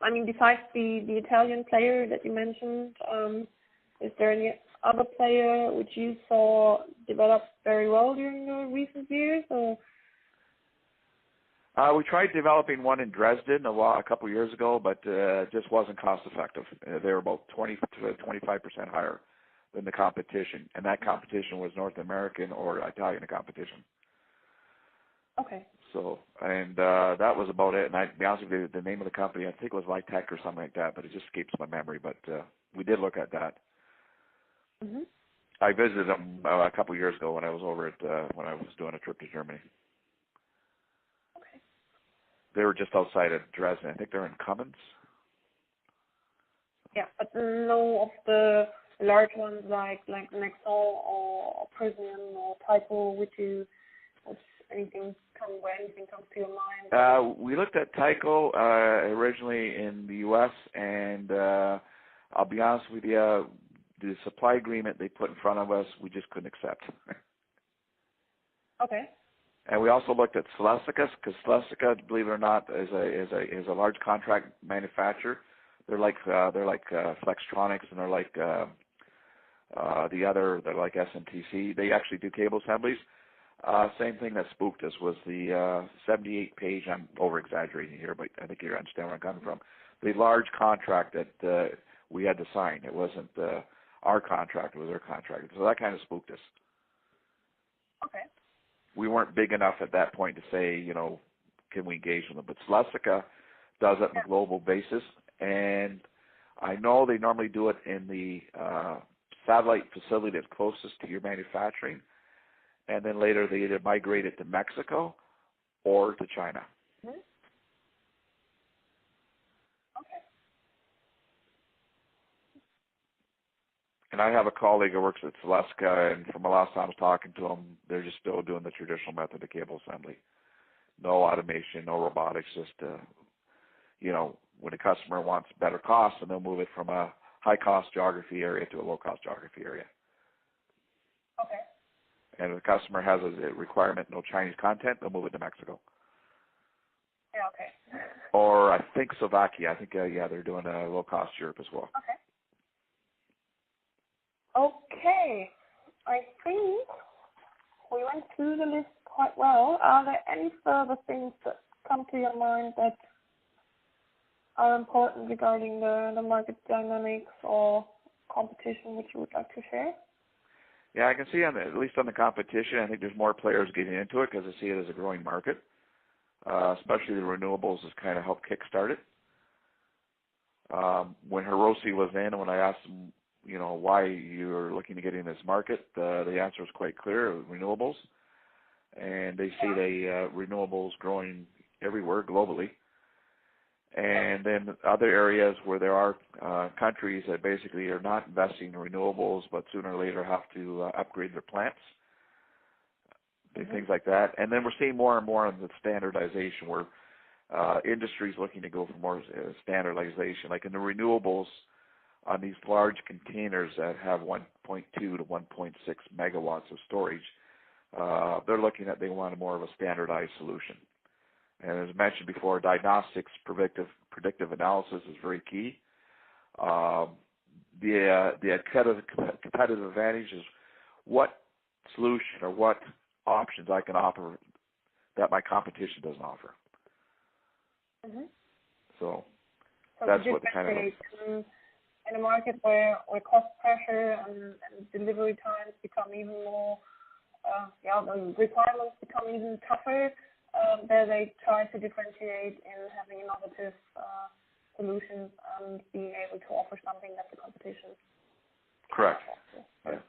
I mean, besides the Italian player that you mentioned, is there any other player which you saw develop very well during the recent years? Or? We tried developing one in Dresden a couple of years ago, but it just wasn't cost effective. They were about 20 to 25% higher than the competition, and that competition was North American or Italian competition. Okay. So, and that was about it. And to be honest with you, the name of the company, I think it was Litech or something like that, but it just escapes my memory. But we did look at that. Mm-hmm. I visited them a couple of years ago when I was over at when I was doing a trip to Germany. Okay. They were just outside of Dresden. I think they're in Cummins. Yeah, but no of the large ones like Nexol or Prysmian or Tyco, which anything comes to your mind? We looked at Tyco originally in the U.S. and I'll be honest with you, the supply agreement they put in front of us, we just couldn't accept. Okay. And we also looked at Celestica, because Celestica, believe it or not, is a large contract manufacturer. They're like Flextronics, and they're like they're like SMTC. They actually do cable assemblies. Same thing that spooked us was the 78-page, I'm over-exaggerating here, but I think you understand where I'm coming from, the large contract that we had to sign. It wasn't our contract, it was their contract. So that kind of spooked us. Okay. We weren't big enough at that point to say, can we engage with them? But Celestica does it on a global basis, and I know they normally do it in the satellite facility that's closest to your manufacturing, and then later they either migrate it to Mexico or to China. Mm-hmm. Okay. And I have a colleague who works at Celestica, and from the last time I was talking to him, they're just still doing the traditional method of cable assembly. No automation, no robotics, just, when a customer wants better costs, and they'll move it from a high-cost geography area to a low-cost geography area. Okay. And if the customer has a requirement, no Chinese content, they'll move it to Mexico. Yeah, okay. Or I think Slovakia. I think, they're doing a low-cost Europe as well. Okay. Okay. I think we went through the list quite well. Are there any further things that come to your mind that are important regarding the market dynamics or competition which you would like to share? Yeah, I can see at least on the competition, I think there's more players getting into it because I see it as a growing market, especially the renewables has kind of helped kickstart it. When Hiroshi was in, when I asked him, why you're looking to get in this market, the answer was quite clear, renewables. And they see renewables growing everywhere globally. And then other areas where there are countries that basically are not investing in renewables, but sooner or later have to upgrade their plants, things like that. And then we're seeing more and more of the standardization where industry is looking to go for more standardization, like in the renewables on these large containers that have 1.2 to 1.6 megawatts of storage. They're looking at, they want more of a standardized solution. And as mentioned before, diagnostics, predictive analysis is very key. The competitive advantage is what solution or what options I can offer that my competition doesn't offer. Mm-hmm. So that's what the kind of... In a market where cost pressure and delivery times become even more, the requirements become even tougher, there they try to differentiate in having innovative solutions and being able to offer something that the competition correct. Offer.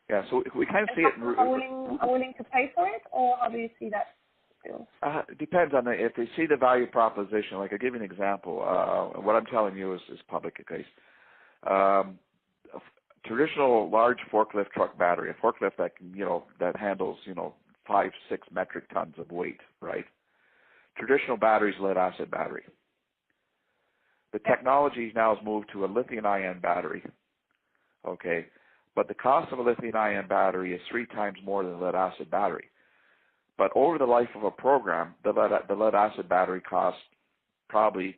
Yeah. So we kind of see it. Are willing to pay for it, or how do you see that still? It depends on if they see the value proposition. Like I'll give you an example. What I'm telling you is public case. Traditional large forklift truck battery, a forklift that can, that handles 5-6 metric tons of weight, right? Traditional batteries, lead acid battery. The technology now has moved to a lithium-ion battery, okay? But the cost of a lithium-ion battery is 3 times more than a lead acid battery. But over the life of a program, the lead acid battery costs probably